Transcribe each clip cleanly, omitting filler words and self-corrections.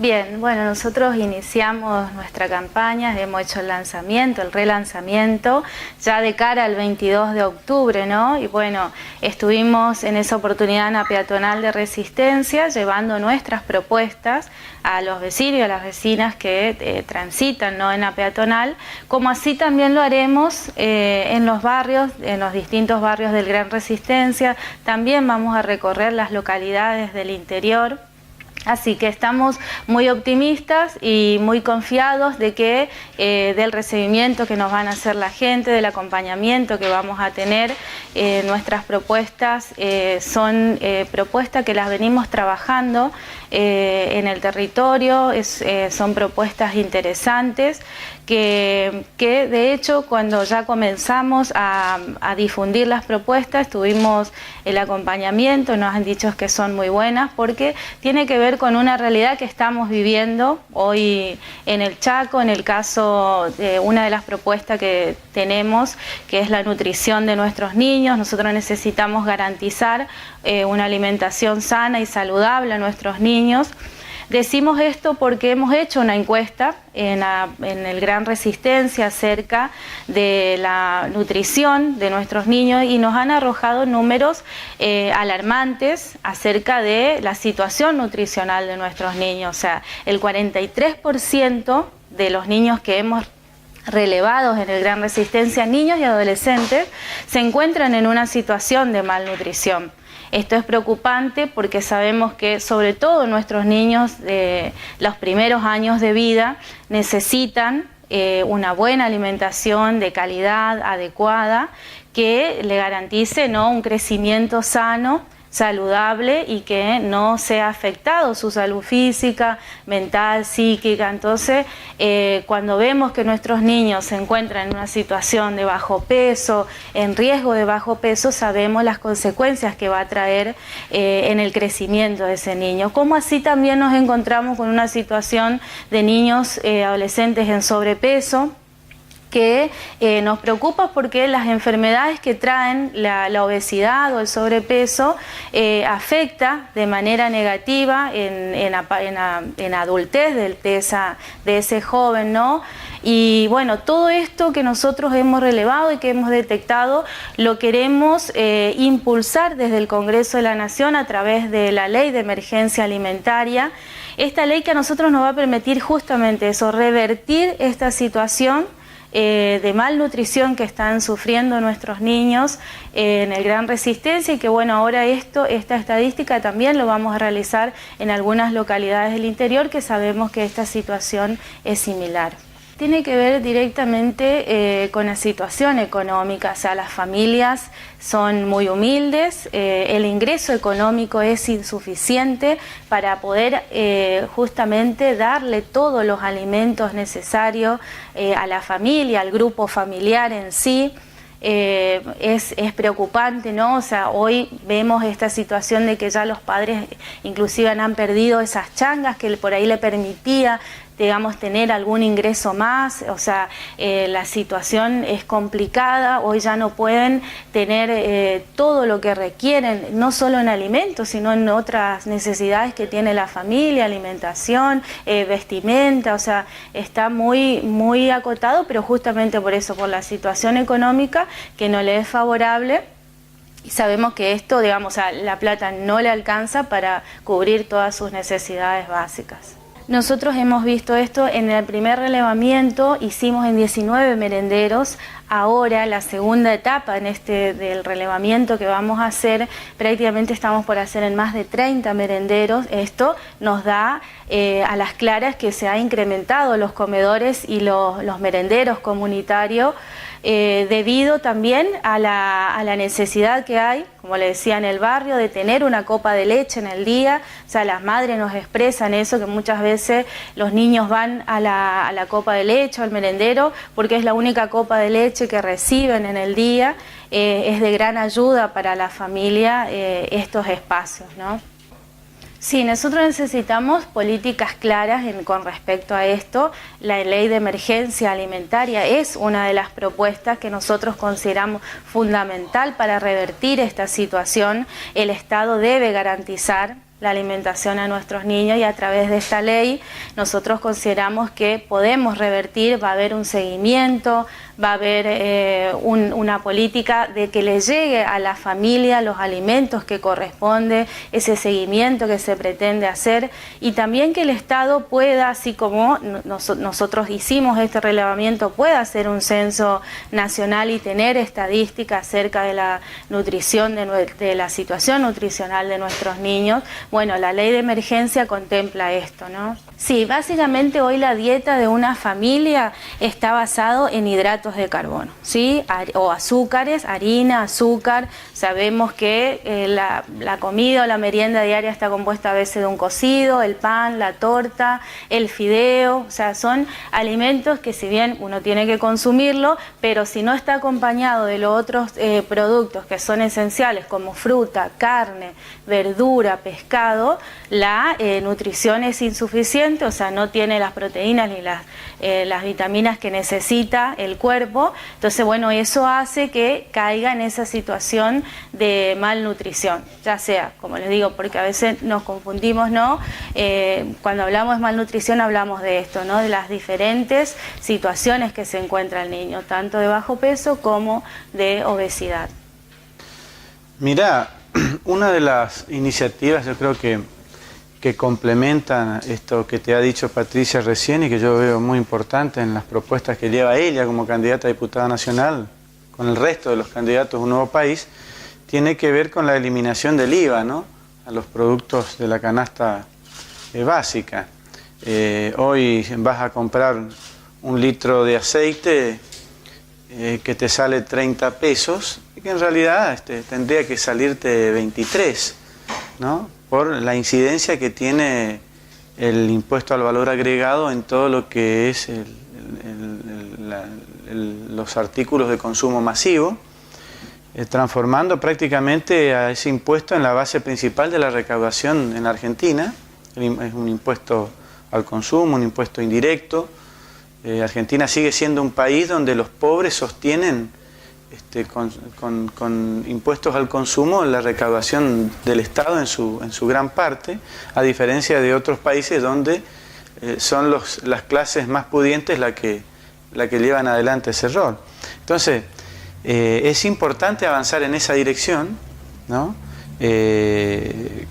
Bien, bueno, nosotros iniciamos nuestra campaña, hemos hecho el lanzamiento, el relanzamiento, ya de cara al 22 de octubre, ¿no? Y bueno, estuvimos en esa oportunidad en la peatonal de Resistencia, llevando nuestras propuestas a los vecinos y a las vecinas que transitan, ¿no?, en la peatonal, como así también lo haremos en los barrios, en los distintos barrios del Gran Resistencia. También vamos a recorrer las localidades del interior. Así que estamos muy optimistas y muy confiados de que del recibimiento que nos van a hacer la gente, del acompañamiento que vamos a tener. Nuestras propuestas son propuestas que las venimos trabajando en el territorio, son propuestas interesantes que de hecho cuando ya comenzamos a difundir las propuestas tuvimos el acompañamiento, nos han dicho que son muy buenas porque tiene que ver con una realidad que estamos viviendo hoy en el Chaco, en el caso de una de las propuestas que tenemos, que es la nutrición de nuestros niños. Nosotros necesitamos garantizar una alimentación sana y saludable a nuestros niños. Decimos esto porque hemos hecho una encuesta en el Gran Resistencia acerca de la nutrición de nuestros niños y nos han arrojado números alarmantes acerca de la situación nutricional de nuestros niños. O sea, el 43% de los niños que hemos relevados en el Gran Resistencia, niños y adolescentes, se encuentran en una situación de malnutrición. Esto es preocupante porque sabemos que sobre todo nuestros niños de los primeros años de vida necesitan una buena alimentación de calidad adecuada que le garantice, ¿no?, un crecimiento sano, saludable y que no sea afectado su salud física, mental, psíquica. Entonces, cuando vemos que nuestros niños se encuentran en una situación de bajo peso, en riesgo de bajo peso, sabemos las consecuencias que va a traer en el crecimiento de ese niño. Como así también nos encontramos con una situación de niños, adolescentes en sobrepeso, que nos preocupa porque las enfermedades que traen la obesidad o el sobrepeso afecta de manera negativa en adultez de ese joven, ¿no? Y bueno, todo esto que nosotros hemos relevado y que hemos detectado lo queremos impulsar desde el Congreso de la Nación a través de la Ley de Emergencia Alimentaria. Esta ley que a nosotros nos va a permitir justamente eso, revertir esta situación de malnutrición que están sufriendo nuestros niños en el Gran Resistencia y que bueno, ahora esta estadística también lo vamos a realizar en algunas localidades del interior que sabemos que esta situación es similar. Tiene que ver directamente con la situación económica, o sea, las familias son muy humildes, el ingreso económico es insuficiente para poder justamente darle todos los alimentos necesarios a la familia, al grupo familiar en sí. Es preocupante, ¿no? O sea, hoy vemos esta situación de que ya los padres inclusive han perdido esas changas que por ahí le permitía, digamos, tener algún ingreso más. O sea, la situación es complicada, hoy ya no pueden tener todo lo que requieren, no solo en alimentos, sino en otras necesidades que tiene la familia, alimentación, vestimenta. O sea, está muy, muy acotado, pero justamente por eso, por la situación económica que no le es favorable. Y sabemos que esto, digamos, o sea, la plata no le alcanza para cubrir todas sus necesidades básicas. Nosotros hemos visto esto en el primer relevamiento, hicimos en 19 merenderos. Ahora la segunda etapa del relevamiento que vamos a hacer, prácticamente estamos por hacer en más de 30 merenderos. Esto nos da a las claras que se ha incrementado los comedores y los merenderos comunitarios debido también a la necesidad que hay, como le decía, en el barrio, de tener una copa de leche en el día. O sea, las madres nos expresan eso, que muchas veces los niños van a la copa de leche o al merendero porque es la única copa de leche que reciben en el día. Es de gran ayuda para la familia estos espacios, ¿no? Sí, nosotros necesitamos políticas claras con respecto a esto. La ley de emergencia alimentaria es una de las propuestas que nosotros consideramos fundamental para revertir esta situación. El Estado debe garantizar la alimentación a nuestros niños, y a través de esta ley nosotros consideramos que podemos revertir, va a haber un seguimiento, va a haber una política de que le llegue a la familia los alimentos que corresponde, ese seguimiento que se pretende hacer, y también que el Estado pueda, así como nosotros hicimos este relevamiento, pueda hacer un censo nacional y tener estadísticas acerca de la nutrición, de la situación nutricional de nuestros niños. Bueno, la ley de emergencia contempla esto, ¿no? Sí, básicamente hoy la dieta de una familia está basado en hidratos de carbono, ¿sí? O azúcares, harina, azúcar. Sabemos que la comida o la merienda diaria está compuesta a veces de un cocido, el pan, la torta, el fideo. O sea, son alimentos que, si bien uno tiene que consumirlo, pero si no está acompañado de los otros productos que son esenciales, como fruta, carne, verdura, pescado, la nutrición es insuficiente. O sea, no tiene las proteínas ni las vitaminas que necesita el cuerpo. Entonces, bueno, eso hace que caiga en esa situación de malnutrición, ya sea, como les digo, porque a veces nos confundimos, ¿no? Cuando hablamos de malnutrición hablamos de esto, ¿no? De las diferentes situaciones que se encuentra el niño, tanto de bajo peso como de obesidad. Mirá, una de las iniciativas, yo creo que complementan esto que te ha dicho Patricia recién y que yo veo muy importante en las propuestas que lleva ella como candidata a diputada nacional con el resto de los candidatos de Un Nuevo País, tiene que ver con la eliminación del IVA, ¿no?, a los productos de la canasta básica. Hoy vas a comprar un litro de aceite que te sale 30 pesos y que en realidad tendría que salirte 23, ¿no?, por la incidencia que tiene el impuesto al valor agregado en todo lo que es los artículos de consumo masivo, transformando prácticamente a ese impuesto en la base principal de la recaudación en Argentina. Es un impuesto al consumo, un impuesto indirecto. Argentina sigue siendo un país donde los pobres sostienen con impuestos al consumo la recaudación del Estado en su gran parte, a diferencia de otros países donde son las clases más pudientes las que llevan adelante ese rol. Entonces, es importante avanzar en esa dirección, ¿no?,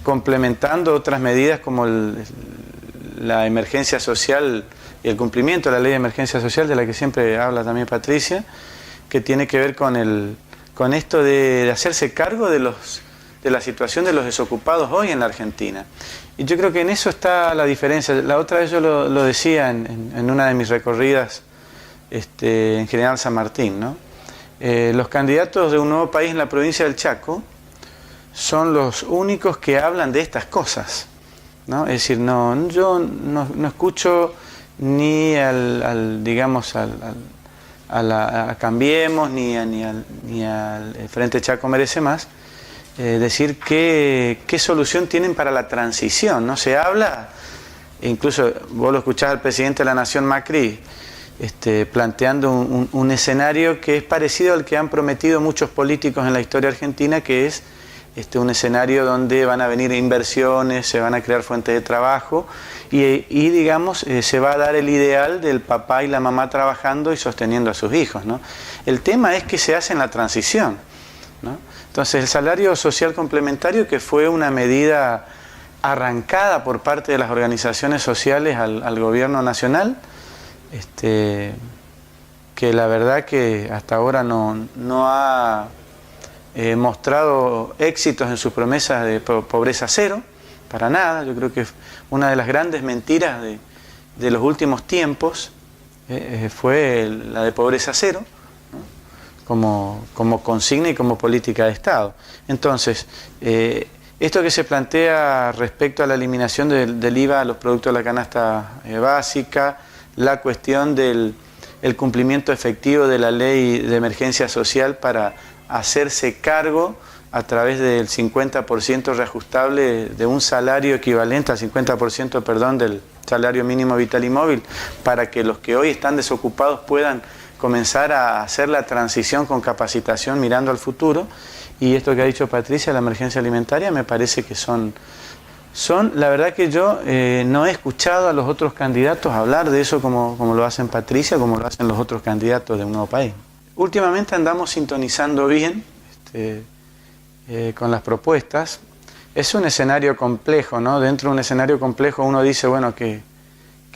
complementando otras medidas como la emergencia social y el cumplimiento de la ley de emergencia social, de la que siempre habla también Patricia, que tiene que ver con esto de hacerse cargo de la situación de los desocupados hoy en la Argentina. Y yo creo que en eso está la diferencia. La otra vez yo lo decía en una de mis recorridas en General San Martín, ¿no? Los candidatos de Un Nuevo País en la provincia del Chaco son los únicos que hablan de estas cosas, ¿no? Es decir, yo no escucho ni a Cambiemos ni al Frente Chaco Merece Más decir qué solución tienen para la transición. No se habla, incluso vos lo escuchás al presidente de la Nación, Macri, planteando un escenario que es parecido al que han prometido muchos políticos en la historia argentina, que es un escenario donde van a venir inversiones, se van a crear fuentes de trabajo y digamos, se va a dar el ideal del papá y la mamá trabajando y sosteniendo a sus hijos, ¿no? El tema es que se hace en la transición, ¿no? Entonces, el salario social complementario, que fue una medida arrancada por parte de las organizaciones sociales al gobierno nacional, que la verdad que hasta ahora no ha mostrado éxitos en sus promesas de pobreza cero, para nada. Yo creo que una de las grandes mentiras de los últimos tiempos fue la de pobreza cero, ¿no?, como consigna y como política de Estado. Entonces, esto que se plantea respecto a la eliminación del IVA a los productos de la canasta básica, la cuestión del cumplimiento efectivo de la ley de emergencia social para hacerse cargo a través del 50% reajustable de un salario equivalente al 50%, perdón, del salario mínimo vital y móvil, para que los que hoy están desocupados puedan comenzar a hacer la transición con capacitación mirando al futuro. Y esto que ha dicho Patricia, la emergencia alimentaria, me parece que son la verdad que yo no he escuchado a los otros candidatos hablar de eso como lo hacen Patricia, como lo hacen los otros candidatos de Un Nuevo País. Últimamente andamos sintonizando bien con las propuestas. Es un escenario complejo, ¿no? Dentro de un escenario complejo uno dice, bueno, que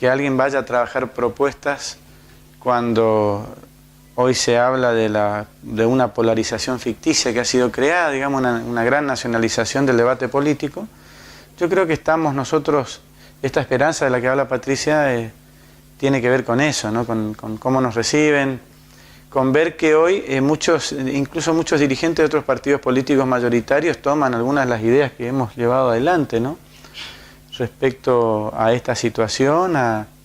alguien vaya a trabajar propuestas cuando hoy se habla de una polarización ficticia que ha sido creada, digamos, una gran nacionalización del debate político. Yo creo que estamos nosotros, esta esperanza de la que habla Patricia tiene que ver con eso, ¿no? Con cómo nos reciben, con ver que hoy incluso muchos dirigentes de otros partidos políticos mayoritarios toman algunas de las ideas que hemos llevado adelante, ¿no? Respecto a esta situación,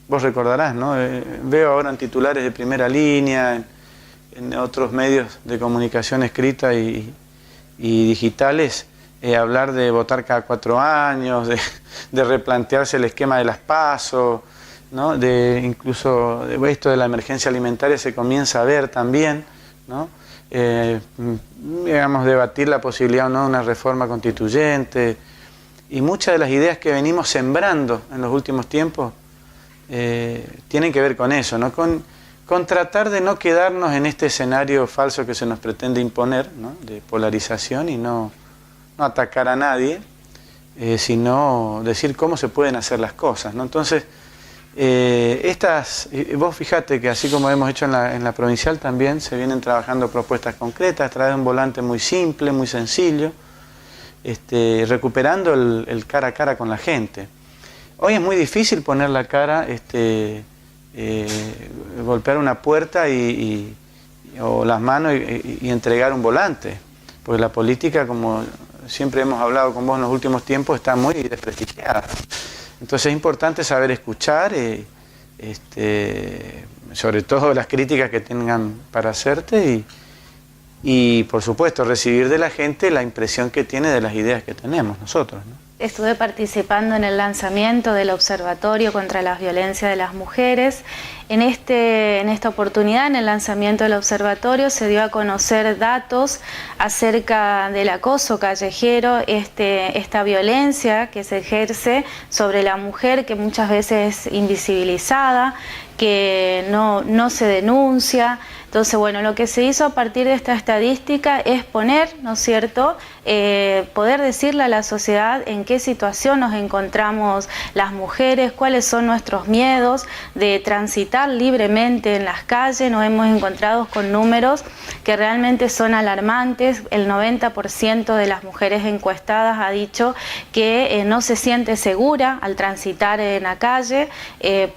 vos recordarás, ¿no? Veo ahora en titulares de primera línea, en otros medios de comunicación escrita y digitales, hablar de votar cada 4 años, de replantearse el esquema de las PASO, ¿no? Incluso esto de la emergencia alimentaria se comienza a ver también, ¿no? Digamos, debatir la posibilidad o no de una reforma constituyente, y muchas de las ideas que venimos sembrando en los últimos tiempos tienen que ver con eso, ¿no? Con tratar de no quedarnos en este escenario falso que se nos pretende imponer, ¿no? De polarización, y no atacar a nadie, sino decir cómo se pueden hacer las cosas, ¿no? Entonces, vos fijate que así como hemos hecho en la provincial, también se vienen trabajando propuestas concretas a través de un volante muy simple, muy sencillo, recuperando el cara a cara con la gente. Hoy es muy difícil poner la cara, golpear una puerta o las manos y entregar un volante, porque la política, como siempre hemos hablado con vos en los últimos tiempos, está muy desprestigiada. Entonces es importante saber escuchar, sobre todo las críticas que tengan para hacerte, y por supuesto recibir de la gente la impresión que tiene de las ideas que tenemos nosotros, ¿no? Estuve participando en el lanzamiento del Observatorio contra la Violencia de las Mujeres. En esta oportunidad, en el lanzamiento del observatorio, se dio a conocer datos acerca del acoso callejero, esta violencia que se ejerce sobre la mujer, que muchas veces es invisibilizada, que no se denuncia. Entonces, bueno, lo que se hizo a partir de esta estadística es poner, ¿no es cierto?, poder decirle a la sociedad en qué situación nos encontramos las mujeres, cuáles son nuestros miedos de transitar libremente en las calles. Nos hemos encontrado con números que realmente son alarmantes. El 90% de las mujeres encuestadas ha dicho que no se siente segura al transitar en la calle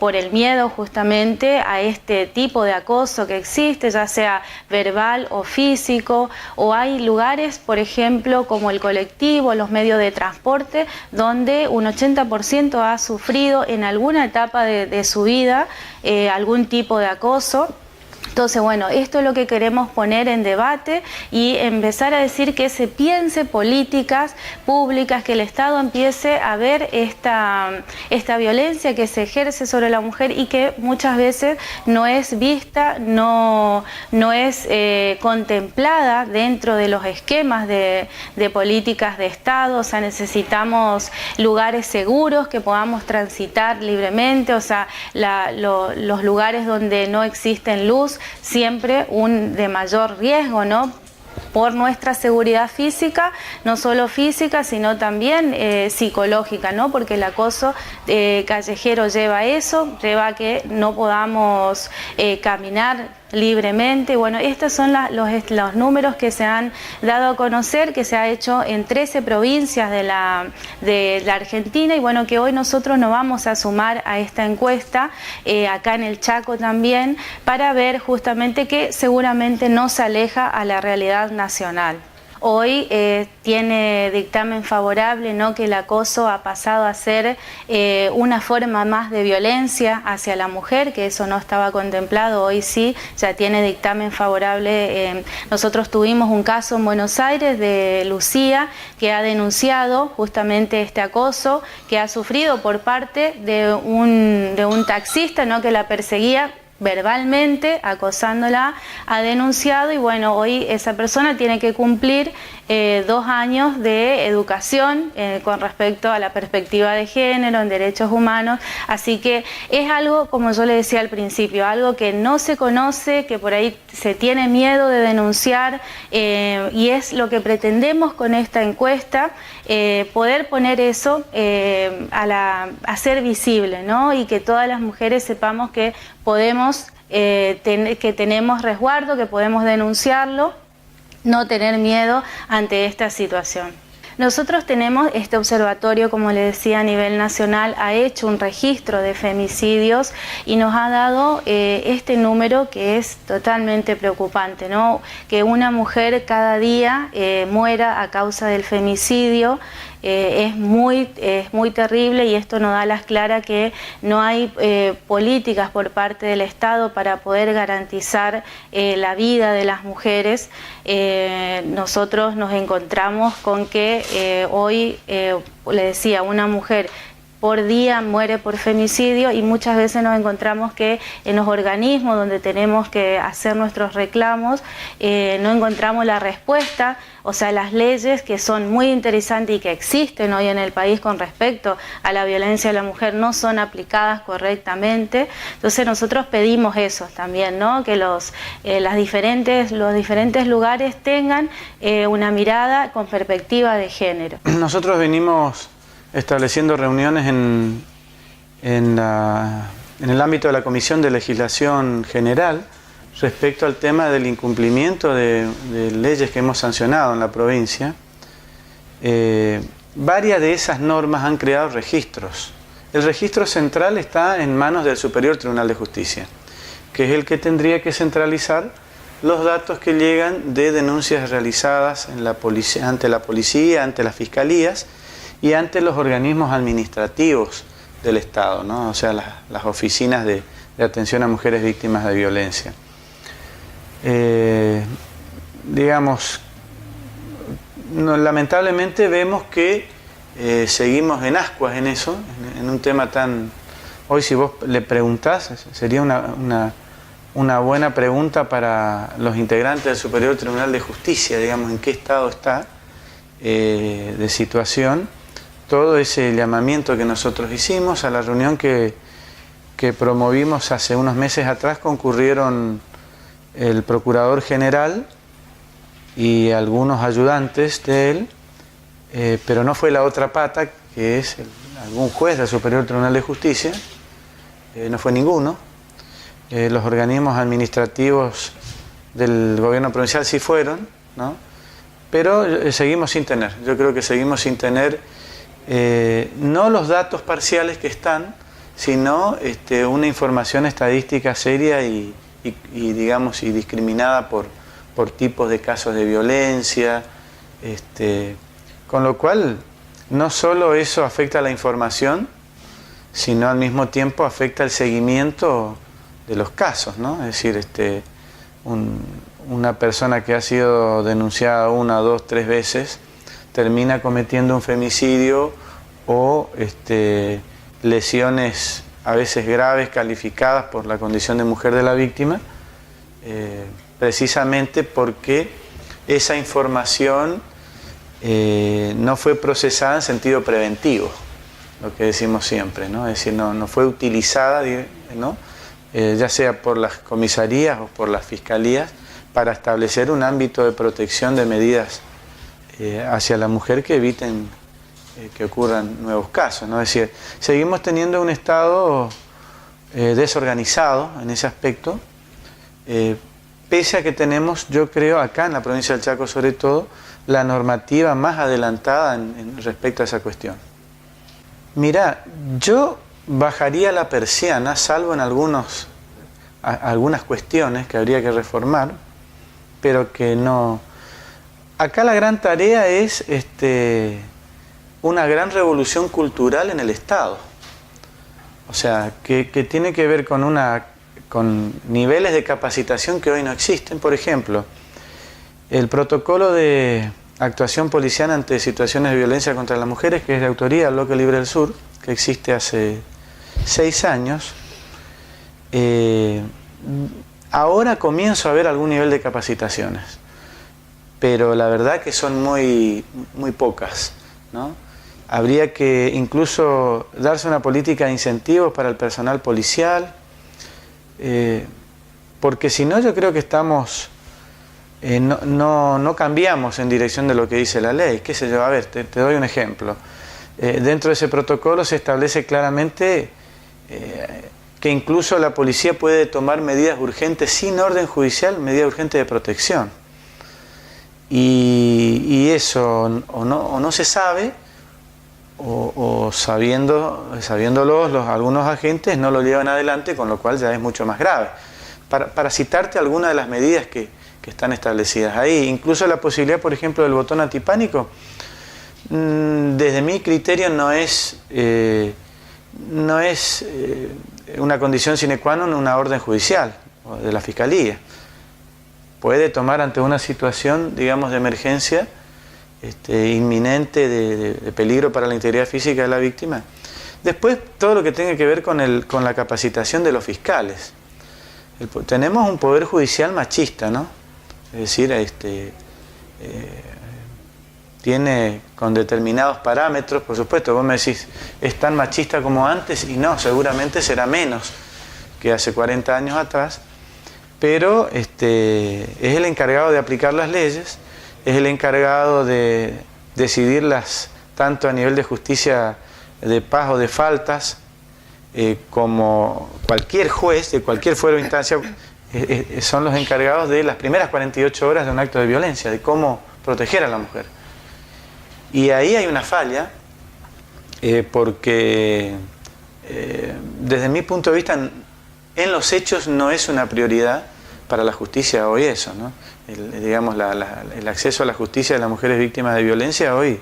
por el miedo justamente a este tipo de acoso que existe, ya sea verbal o físico, o hay lugares, por ejemplo, como el colectivo, los medios de transporte, donde un 80% ha sufrido en alguna etapa de su vida algún tipo de acoso. Entonces, bueno, esto es lo que queremos poner en debate y empezar a decir que se piense políticas públicas, que el Estado empiece a ver esta violencia que se ejerce sobre la mujer y que muchas veces no es vista, no es contemplada dentro de los esquemas de políticas de Estado. O sea, necesitamos lugares seguros que podamos transitar libremente, o sea, los lugares donde no existen luz, siempre de mayor riesgo, ¿no?, por nuestra seguridad física, no solo física, sino también psicológica, ¿no?, porque el acoso callejero lleva a eso, lleva a que no podamos caminar libremente. Bueno, estos son los números que se han dado a conocer, que se ha hecho en 13 provincias de la Argentina, y bueno, que hoy nosotros nos vamos a sumar a esta encuesta acá en el Chaco también, para ver justamente que seguramente no se aleja a la realidad nacional. Hoy tiene dictamen favorable, ¿no?, que el acoso ha pasado a ser una forma más de violencia hacia la mujer, que eso no estaba contemplado. Hoy sí, ya tiene dictamen favorable. Nosotros tuvimos un caso en Buenos Aires de Lucía, que ha denunciado justamente este acoso que ha sufrido por parte de un taxista, ¿no?, que la perseguía verbalmente acosándola, ha denunciado y bueno, hoy esa persona tiene que cumplir 2 años de educación con respecto a la perspectiva de género en derechos humanos, así que es algo, como yo le decía al principio, algo que no se conoce, que por ahí se tiene miedo de denunciar y es lo que pretendemos con esta encuesta, poder poner eso a ser visible, ¿no? Y que todas las mujeres sepamos que podemos, que tenemos resguardo, que podemos denunciarlo, no tener miedo ante esta situación. Nosotros tenemos este observatorio, como le decía, a nivel nacional, ha hecho un registro de femicidios y nos ha dado este número que es totalmente preocupante, ¿no? Que una mujer cada día muera a causa del femicidio. Es muy terrible y esto nos da las claras que no hay políticas por parte del Estado para poder garantizar la vida de las mujeres. Nosotros nos encontramos con que hoy, le decía, una mujer por día muere por femicidio y muchas veces nos encontramos que en los organismos donde tenemos que hacer nuestros reclamos no encontramos la respuesta, o sea, las leyes que son muy interesantes y que existen hoy en el país con respecto a la violencia a la mujer no son aplicadas correctamente. Entonces nosotros pedimos eso también, ¿no? Que los diferentes lugares tengan una mirada con perspectiva de género. Nosotros venimos estableciendo reuniones en el ámbito de la Comisión de Legislación General respecto al tema del incumplimiento de leyes que hemos sancionado en la provincia. Varias de esas normas han creado registros. El registro central está en manos del Superior Tribunal de Justicia, que es el que tendría que centralizar los datos que llegan de denuncias realizadas en ante la policía, ante las fiscalías y ante los organismos administrativos del Estado, ¿no? O sea, las oficinas de atención a mujeres víctimas de violencia. Digamos, lamentablemente vemos que seguimos en ascuas en eso, en un tema tan... Hoy si vos le preguntás, sería una buena pregunta para los integrantes del Superior Tribunal de Justicia, digamos, en qué estado está de situación. Todo ese llamamiento que nosotros hicimos a la reunión que promovimos hace unos meses atrás, concurrieron el Procurador General y algunos ayudantes de él, pero no fue la otra pata, que es algún juez del Superior Tribunal de Justicia, no fue ninguno. Los organismos administrativos del gobierno provincial sí fueron, ¿no? Pero seguimos sin tener, yo creo que seguimos sin tener no los datos parciales que están, sino una información estadística seria y digamos, y discriminada por tipos de casos de violencia, con lo cual no solo eso afecta a la información, sino al mismo tiempo afecta el seguimiento de los casos, ¿no? Es decir, una persona que ha sido denunciada 1, 2, 3 veces termina cometiendo un femicidio o lesiones a veces graves calificadas por la condición de mujer de la víctima, precisamente porque esa información no fue procesada en sentido preventivo, lo que decimos siempre, ¿no? Es decir, no fue utilizada, ¿no? Ya sea por las comisarías o por las fiscalías, para establecer un ámbito de protección de medidas hacia la mujer que eviten que ocurran nuevos casos, ¿no? Es decir, seguimos teniendo un Estado desorganizado en ese aspecto, pese a que tenemos, yo creo, acá en la provincia del Chaco sobre todo, la normativa más adelantada respecto a esa cuestión. Mirá, yo bajaría la persiana, salvo en algunas cuestiones que habría que reformar, pero que no... Acá la gran tarea es una gran revolución cultural en el Estado. O sea, que tiene que ver con niveles de capacitación que hoy no existen. Por ejemplo, el protocolo de actuación policial ante situaciones de violencia contra las mujeres, que es de autoría del Bloque Libre del Sur, que existe hace 6 años, ahora comienzo a ver algún nivel de capacitaciones, pero la verdad que son muy pocas, ¿no? Habría que incluso darse una política de incentivos para el personal policial, porque si no yo creo que estamos, no cambiamos en dirección de lo que dice la ley. ¿Qué sé yo? A ver, te doy un ejemplo. Dentro de ese protocolo se establece claramente que incluso la policía puede tomar medidas urgentes sin orden judicial, medidas urgentes de protección. Y eso o no se sabe, o sabiéndolo algunos agentes no lo llevan adelante, con lo cual ya es mucho más grave. Para citarte algunas de las medidas que están establecidas ahí, incluso la posibilidad, por ejemplo, del botón antipánico, desde mi criterio no es una condición sine qua non una orden judicial o de la Fiscalía. Puede tomar ante una situación, digamos, de emergencia inminente, de peligro para la integridad física de la víctima. Después, todo lo que tenga que ver con la capacitación de los fiscales. Tenemos un poder judicial machista, ¿no? Es decir, tiene con determinados parámetros, por supuesto, vos me decís, ¿es tan machista como antes? Y no, seguramente será menos que hace 40 años atrás, pero es el encargado de aplicar las leyes, es el encargado de decidirlas tanto a nivel de justicia de paz o de faltas, como cualquier juez de cualquier fuero de instancia, son los encargados de las primeras 48 horas de un acto de violencia, de cómo proteger a la mujer. Y ahí hay una falla, porque desde mi punto de vista, en los hechos no es una prioridad para la justicia hoy eso, ¿no? El acceso a la justicia de las mujeres víctimas de violencia hoy,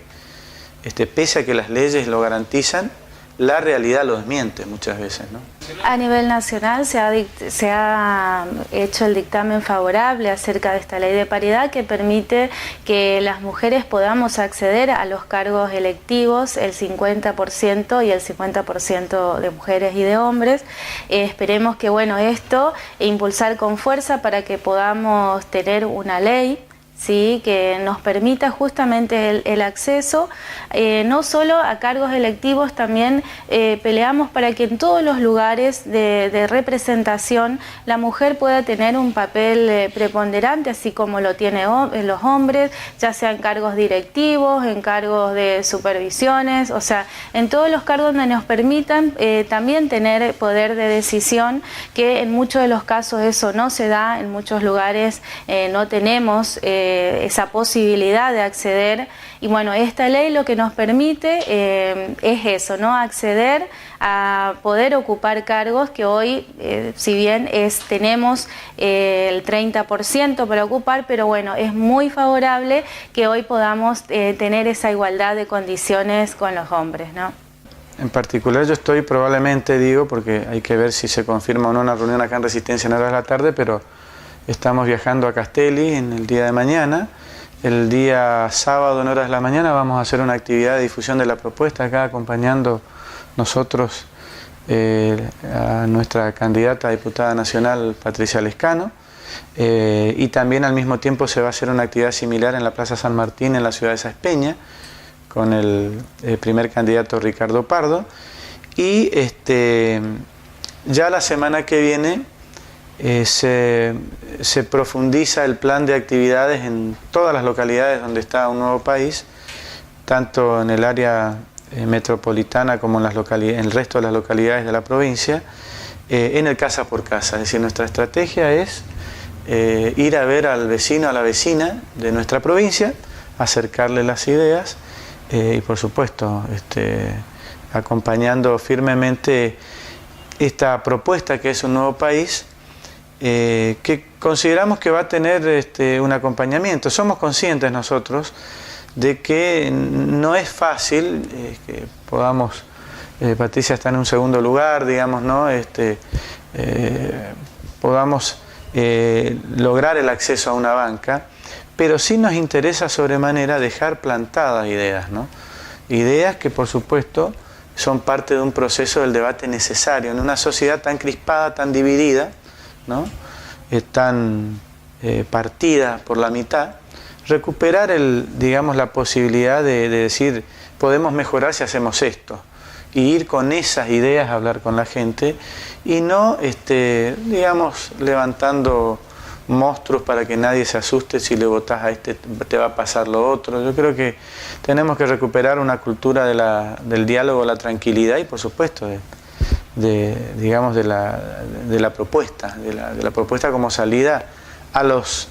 pese a que las leyes lo garantizan, la realidad lo desmiente muchas veces, ¿no? A nivel nacional se ha hecho el dictamen favorable acerca de esta ley de paridad que permite que las mujeres podamos acceder a los cargos electivos, el 50% y el 50% de mujeres y de hombres. Esperemos que esto impulsar con fuerza para que podamos tener una ley, ¿sí?, que nos permita justamente el acceso, no solo a cargos electivos, también peleamos para que en todos los lugares de representación la mujer pueda tener un papel preponderante, así como lo tienen los hombres, ya sea en cargos directivos, en cargos de supervisiones, o sea, en todos los cargos donde nos permitan también tener poder de decisión, que en muchos de los casos eso no se da, en muchos lugares no tenemos esa posibilidad de acceder, y esta ley lo que nos permite es eso, ¿no? Acceder a poder ocupar cargos que hoy, si bien tenemos el 30% para ocupar, pero es muy favorable que hoy podamos tener esa igualdad de condiciones con los hombres, ¿no? En particular yo estoy probablemente, porque hay que ver si se confirma o no una reunión acá en Resistencia en horas de la tarde, pero estamos viajando a Castelli en el día de mañana. El día sábado en horas de la mañana vamos a hacer una actividad de difusión de la propuesta acá, acompañando nosotros a nuestra candidata a diputada nacional Patricia Lescano, y también al mismo tiempo se va a hacer una actividad similar en la Plaza San Martín en la ciudad de Saespeña con el primer candidato Ricardo Pardo, y ya la semana que viene se profundiza el plan de actividades en todas las localidades donde está Un Nuevo País, tanto en el área metropolitana como en el resto de las localidades de la provincia, en el casa por casa. Es decir, nuestra estrategia es ir a ver al vecino, a la vecina de nuestra provincia, acercarle las ideas y por supuesto acompañando firmemente esta propuesta que es Un Nuevo País, que consideramos que va a tener un acompañamiento. Somos conscientes nosotros de que no es fácil que podamos, Patricia está en un segundo lugar, digamos, ¿no? Podamos lograr el acceso a una banca, pero sí nos interesa sobremanera dejar plantadas ideas, ¿no? Ideas que por supuesto son parte de un proceso del debate necesario en una sociedad tan crispada, tan dividida, ¿no? Están partidas por la mitad, recuperar digamos, la posibilidad de decir, podemos mejorar si hacemos esto, y ir con esas ideas a hablar con la gente, y no, digamos, levantando monstruos para que nadie se asuste: si le votás a este te va a pasar lo otro. Yo creo que tenemos que recuperar una cultura del diálogo, la tranquilidad y, por supuesto, digamos, de la propuesta, de la propuesta como salida a las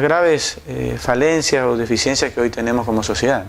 graves falencias o deficiencias que hoy tenemos como sociedad.